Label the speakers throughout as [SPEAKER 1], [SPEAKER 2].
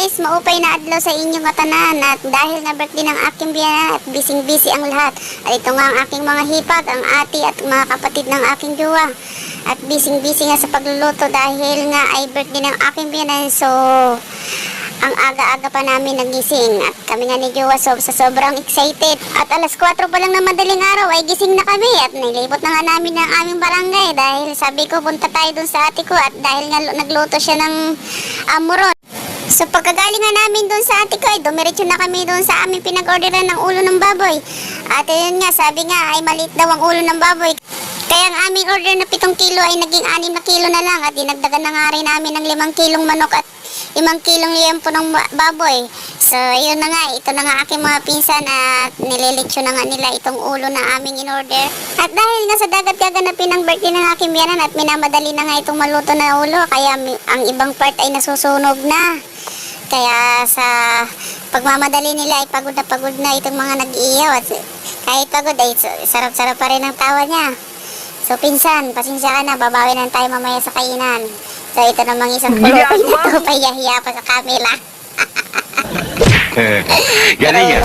[SPEAKER 1] guys, maupay na adlaw sa inyong katanan at dahil nga birthday ng aking biyanan at busy ang lahat. At ito nga ang aking mga hipag, ang ate at mga kapatid ng aking jowa. At busy nga sa pagluluto dahil nga ay birthday ng aking biyanan. So, ang aga-aga pa namin nagising at kami nga ni jowa sa sobrang excited. At alas 4 pa lang na madaling araw ay gising na kami at nilibot na nga namin ng aming barangay dahil sabi ko punta tayo dun sa ate ko at dahil nga nagluto siya ng amuron. So pagkagaling nga namin doon sa ate ko ay dumiretso na kami doon sa aming pinag-orderan ng ulo ng baboy. At yun nga, sabi nga ay maliit daw ang ulo ng baboy. Kaya ang aming order na 7 kilo ay naging 6 na kilo na lang at dinagdagan na nga rin namin ng 5 kilong manok at 5 kilong liyempo ng baboy. So yun na nga, ito na nga aking mga pinsan at nililitsyo na nga nila itong ulo na aming in-order. At dahil nga sa dagat gaganapin ang birthday ng aking biyanan at minamadali na nga itong maluto na ulo, kaya ang ibang part ay nasusunog na. Kaya sa pagmamadali nila ay pagod na itong mga nag-iiyaw at kahit pagod ay sarap-sarap pa rin ang tawa niya. So pinsan, pasensya ka na, babawi na tayo mamaya sa kainan. So ito namang isang kulupin na ito, payahiya pa sa camera.
[SPEAKER 2] Galing yan.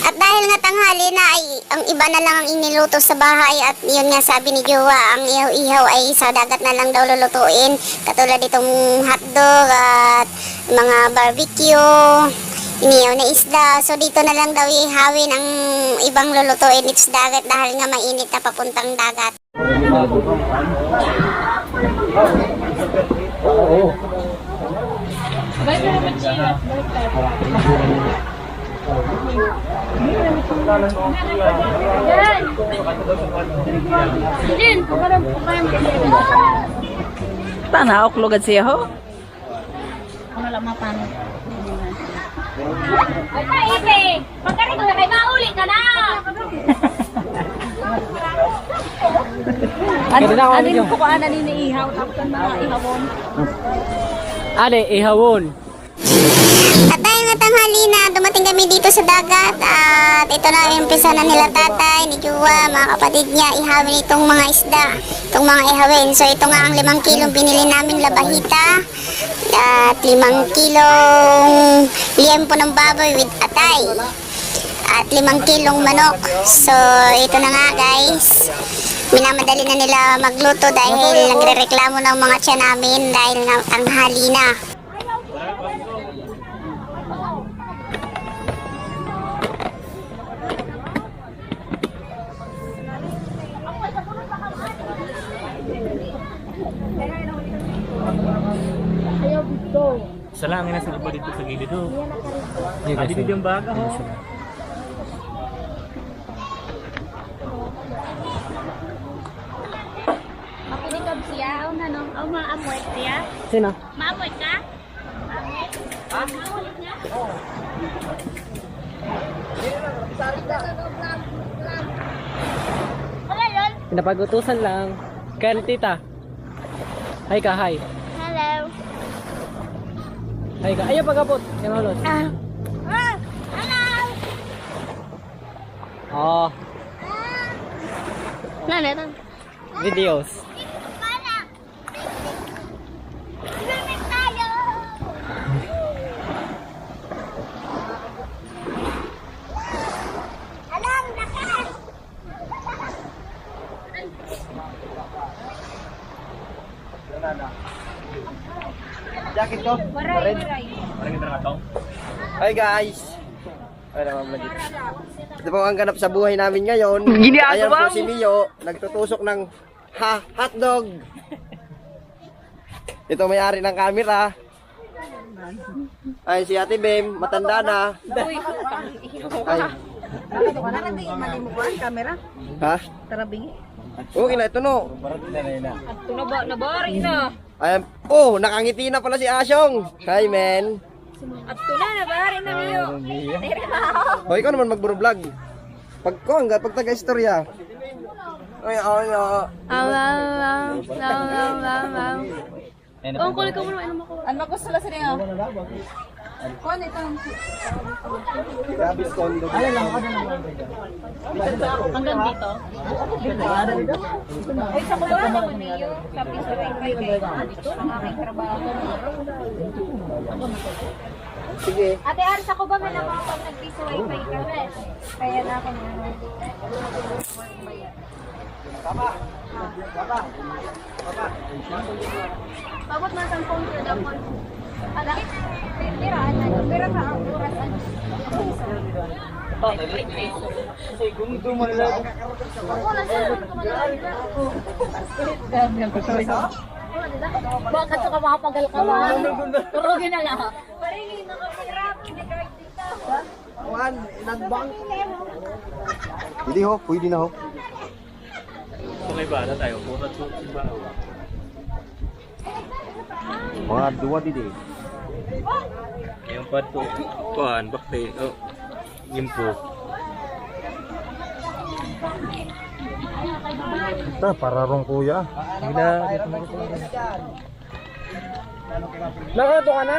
[SPEAKER 1] At dahil nga tanghali na ay ang iba na lang ang iniluto sa bahay at yun nga sabi ni Jowa, ang ihaw-ihaw ay sa dagat na lang daw lulutuin. Katulad itong hotdog at mga barbecue, inihaw na isda. So dito na lang daw ihawin ang ibang lulutuin dito sa dagat dahil nga mainit na papuntang dagat.
[SPEAKER 3] Tana ako lugad siya ho.
[SPEAKER 4] Ano lang mapano? Ay, ite! Pagkarin ko na kay mauli ka na!
[SPEAKER 3] Ano
[SPEAKER 4] yung kukuhaan na niniihaw tapos ang mga ihawon?
[SPEAKER 3] Ade, ihawon.
[SPEAKER 1] At dahil nga tanghali na, dumating kami dito sa dagat at ito na yung umpisa na nila tatay, ni Juwa, mga kapatid niya, ihawin itong mga isda, itong mga ihawin. So ito nga ang 5 kilong binili namin labahita at 5 kilong liyempo ng baboy with atay at 5 kilong manok. So ito na nga guys, minamadali na nila magluto dahil nagre-reklamo ng mga tiyan namin dahil nga tanghali na.
[SPEAKER 5] Isa lang ang nasa iba dito sa gilid ho. Dito yung baga ho.
[SPEAKER 4] Makinikab siya, o nanong, o maamoy siya?
[SPEAKER 3] Sino?
[SPEAKER 4] Maamoy ka? Wala yun?
[SPEAKER 3] Pinapagutusan lang. Kaya tita. Hi ka, hi.
[SPEAKER 4] Hello.
[SPEAKER 3] Hi ka. Ayaw pagkapot. Yan halot.
[SPEAKER 4] Hello.
[SPEAKER 3] Oh,
[SPEAKER 4] Nana.
[SPEAKER 3] videos.
[SPEAKER 4] Swimming tayo. Alam, lakas.
[SPEAKER 5] Jacket ko? Red. Parang ito nakataw.
[SPEAKER 6] Hi guys! Ay naman dito. Ito po ang ganap sa buhay namin ngayon. Ayan po si Mio, nagtutusok ng hotdog. Ito may-ari ng camera. Ay si Ate Bem, matanda na. Ay. Ha? Okay na, ito no.
[SPEAKER 4] Nabari na.
[SPEAKER 6] Ayan, oh, nakangiti na pala si Asyong. Hi men.
[SPEAKER 4] At tula, nabari na niyo.
[SPEAKER 6] O ikaw naman magburo-vlog. Pag taga-istorya. Ay,
[SPEAKER 4] Ang kulit ko muna, ano mo ko?
[SPEAKER 2] gusto lang sila. Kuan ito.
[SPEAKER 4] Hanggang dito?
[SPEAKER 2] Ay, sa kuya naman niyo. Sabi sa wifi kayo dito. Ang aking trabaho.
[SPEAKER 6] Sige.
[SPEAKER 2] Ate Aris, ako ba may nakakapag nag-piso wifi ka? Kaya na ako niya. Pabot na sa phone ko daw. Ala, tiraan na. Pero sa oras ano?
[SPEAKER 4] Bakit ka makapagal ka ba? Turugin na lang.
[SPEAKER 2] Paringin na kapirap. Hindi ka dito.
[SPEAKER 6] Juan, inagbang. Hindi ho, pwede na ho.
[SPEAKER 5] Okay ba? Na tayo. Purat po.
[SPEAKER 6] Mga duwa didi.
[SPEAKER 5] Yung pato. Kuhan. Bakte. Oh. Impo.
[SPEAKER 6] Ito, para rong kuya.
[SPEAKER 3] Nakato ka na?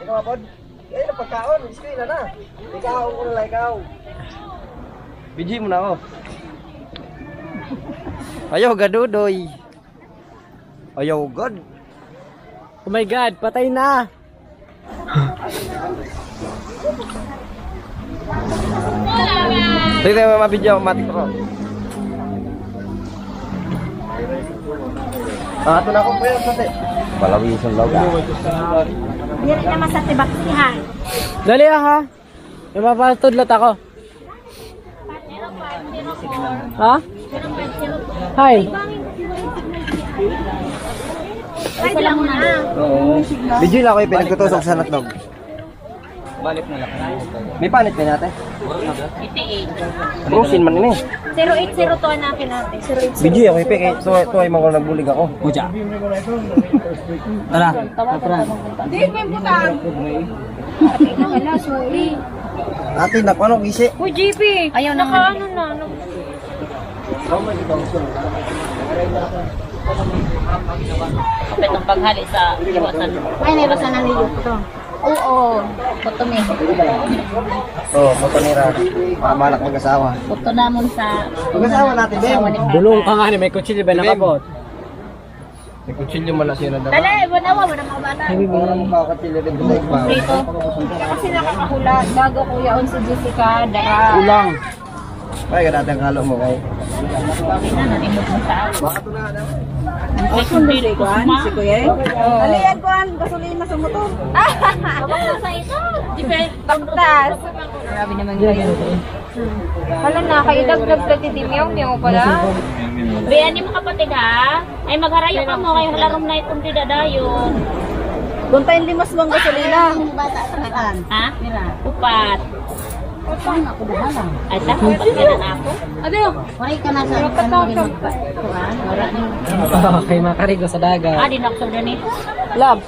[SPEAKER 6] Ikaw apod? Eh, napagkaon. Iskoy na na. Ikaw ko na lang ikaw. Biji mo na ako. Ayaw, gadudoy. Ayaw, god.
[SPEAKER 3] Oh my God, patay na!
[SPEAKER 6] Sige tayo mabidyo, matik ko. Ito na akong pwede pati. Palawisan lang ka.
[SPEAKER 2] Hindi naman sa tibaksihan.
[SPEAKER 3] Dali ha! May mapatudlot ako. Ha? Hi!
[SPEAKER 2] Ay, sila muna.
[SPEAKER 6] Bidyo lang ako yung pinagtutusok sa natnog. May panit ba natin?
[SPEAKER 4] 88.
[SPEAKER 6] Rusin man ini.
[SPEAKER 2] 080 to hanapin natin. 080.
[SPEAKER 6] Bidyo ako yung pikit. Ito ay mga nagbulig ako.
[SPEAKER 3] Pucha. Tara.
[SPEAKER 2] Hindi, may butang. Wala, sorry.
[SPEAKER 6] Ate, naku, ano, gisi?
[SPEAKER 2] Uy, JP.
[SPEAKER 4] Ayaw na
[SPEAKER 2] Naka ano na. Ano?
[SPEAKER 4] Kapit ng paghali sa iwasan.
[SPEAKER 2] Ay, meron sana nilip to.
[SPEAKER 4] Oo. Puto mi.
[SPEAKER 6] Oo, motonera. Malak mag-asawa.
[SPEAKER 4] Puto namon sa...
[SPEAKER 6] Mag-asawa natin, Ben.
[SPEAKER 3] Bulong ka nga ni, may kutsilyo ba nakabot?
[SPEAKER 6] May kutsilyo man na siya na
[SPEAKER 2] Dali, manawa mo na mga bata.
[SPEAKER 6] Parang makakatili rin sa ikbaw.
[SPEAKER 4] Dito.
[SPEAKER 2] Kasi nakakahula. Bago kuya on si Jessica, Dara.
[SPEAKER 3] Ulang.
[SPEAKER 6] Ay, natin ang halo mo kay.
[SPEAKER 4] Ina, nalimot mo sa ako. Ay,
[SPEAKER 2] Si Kuya. Ano yan, Kuan? Gasolina sa motor.
[SPEAKER 4] Abang na sa ito. Depende.
[SPEAKER 2] Taktas.
[SPEAKER 4] Grabe naman kayo.
[SPEAKER 2] Hala na, kaidagdag na titimyaw-miyaw pala.
[SPEAKER 4] Bayan ni mga kapatid ha. Ay magharayo ka mo kayo halarom na itong tidadayon.
[SPEAKER 2] Doon tayong limas bang gasolina.
[SPEAKER 4] Ha? Upat. Ay tapos ka na ako.
[SPEAKER 2] Ano yun?
[SPEAKER 4] Waray ka na sa
[SPEAKER 3] Okay, makarigo sa dagat.
[SPEAKER 4] Ah, dinakso na ni.
[SPEAKER 2] Love.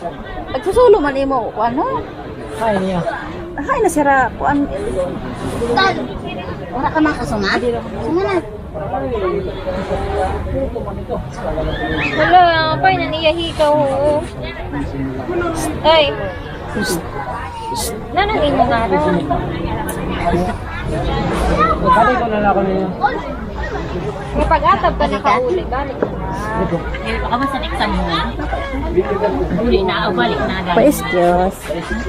[SPEAKER 2] Nagsusulo man imo. Ano?
[SPEAKER 3] Kaya niya.
[SPEAKER 2] Ay, nasira. Kuan.
[SPEAKER 4] Wala ka mang kasunod? Sumunod.
[SPEAKER 2] Hala, apay, naniyahi ka. Ay. Nanang imo nga na.
[SPEAKER 3] Makarigo na lang ako niya.
[SPEAKER 2] May pag-atab ka nakauli. Balik na.
[SPEAKER 4] Hindi pa ka ba sa exam mo? Uli na, o balik na.
[SPEAKER 2] Pa-excuse.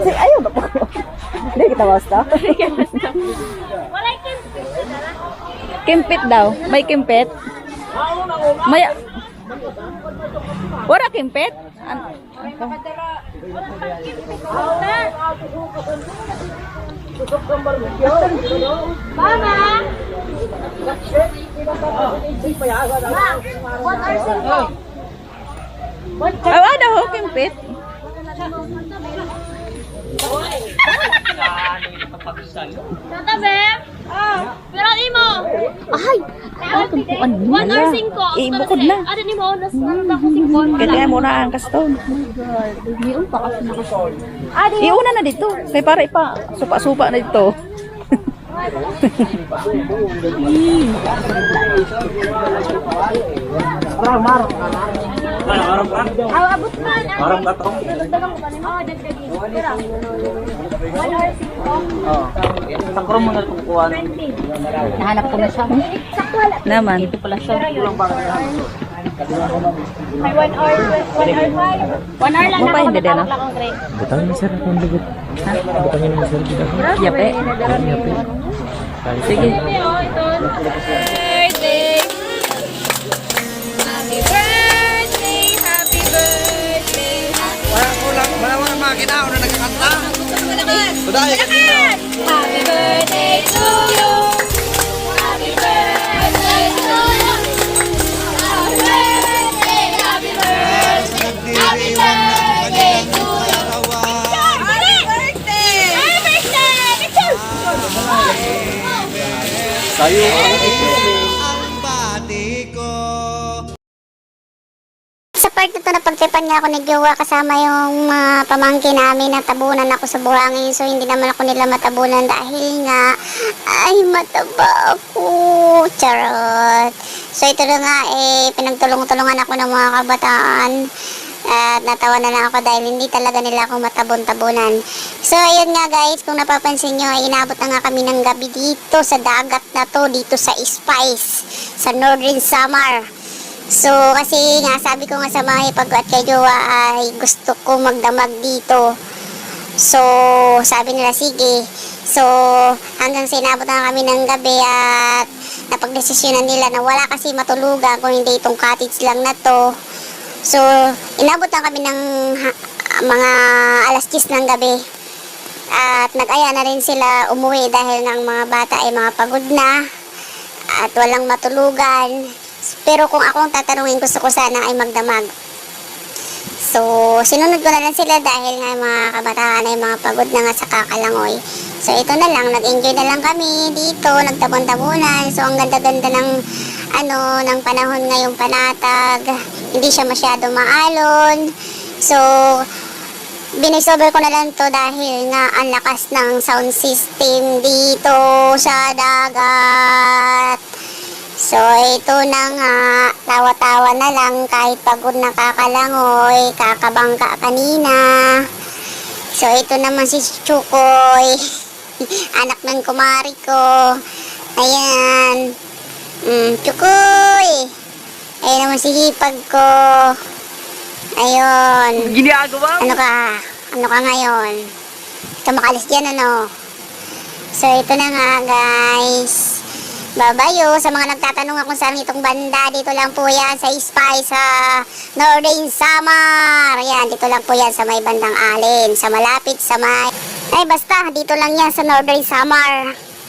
[SPEAKER 2] Ayaw ba po? Hindi kita basta.
[SPEAKER 4] Wala ka.
[SPEAKER 2] Kimpit daw. May kimpit? May... Wala kimpit? Mama! What are you? Awa daw, kimpit.
[SPEAKER 4] Tata, Beb? Pero di mo.
[SPEAKER 2] Ay! Ay, tumpuan mo
[SPEAKER 4] 1 or 5.
[SPEAKER 2] Ibukod na.
[SPEAKER 4] Ano ni mo? Ano ba ko 5?
[SPEAKER 2] Kaya mo na ang kaston.
[SPEAKER 4] Ngayon pa kasi nakasol.
[SPEAKER 2] Iuna na dito. Kaya para ipa. Supa-supa na dito. Abot man. Marang ka to. Dagdagan ko pa nimo. Dagdagi. Tira. 1 hour 6.
[SPEAKER 7] Sakro mo na itong kuwan.
[SPEAKER 2] 20.
[SPEAKER 7] Nahanap ko na siya.
[SPEAKER 2] Sakto wala.
[SPEAKER 7] Naman. Ito pala siya.
[SPEAKER 2] May 1 hour 5.
[SPEAKER 4] 1 hour lang
[SPEAKER 7] Mo pa,
[SPEAKER 4] ako
[SPEAKER 7] hindi din,
[SPEAKER 4] natawag
[SPEAKER 7] ah?
[SPEAKER 4] lang ang grade.
[SPEAKER 5] Butang ni sir akong lugot. Butang ni sir kita.
[SPEAKER 7] Yape. Sige.
[SPEAKER 6] Walang makina na nagkakanta. Tuday.
[SPEAKER 2] Happy birthday to you. Happy birthday to you. Happy birthday, happy birthday. Happy birthday to you. Happy birthday. Happy birthday.
[SPEAKER 6] Sayo ang
[SPEAKER 1] Sa part na to, napagtripan nga ako ni Jowa kasama yung mga pamangkin namin. Natabunan ako sa buhangin, so hindi naman ako nila matabunan dahil nga ay mataba ako. Charot. So ito na nga pinagtulong-tulungan ako ng mga kabataan. At natawa na lang ako dahil hindi talaga nila ako matabon-tabunan. So ayun nga guys, kung napapansin nyo ay inabot na nga kami ng gabi dito sa dagat na to, dito sa Spice, sa Northern Samar. So, kasi nga, sabi ko nga sa mga hipag at kay Jowa ay gusto ko magdamag dito. So, sabi nila, sige. So, hanggang sinabot na kami ng gabi at napagdesisyonan nila na wala kasi matulugan kung hindi itong cottage lang na to. So, inabot na kami ng mga alas 10 ng gabi. At nag-aya na rin sila umuwi dahil ng mga bata ay mga pagod na at walang matulugan. Pero kung ako ang tatanungin, gusto ko sana ay magdamag. So, sinunod ko na lang sila dahil nga mga kabataan ay mga pagod na nga sa kakalangoy. So, ito na lang, nag-enjoy na lang kami dito, nagtabon-tabunan. So, ang ganda-ganda ng, ng panahon ngayong panatag. Hindi siya masyado maalon. So, binisover ko na lang to dahil nga ang lakas ng sound system dito sa dagat. So, ito na nga, tawa-tawa na lang kahit pagod na kakalangoy, kakabangka kanina. So, ito naman si Chukoy, anak ng kumari ko. Ayan. Chukoy! Ayan naman si Hipag ko. Ayun.
[SPEAKER 7] Ginagawa?
[SPEAKER 1] Ano ka ngayon? Ikaw makalis dyan, ano? So, ito na nga, guys. Babayo, sa mga nagtatanong kung saan itong banda, dito lang po yan sa Spice, sa Northern Samar. Yan, dito lang po yan sa may bandang Alin, sa malapit sa may... Ay, basta, dito lang yan sa Northern Samar.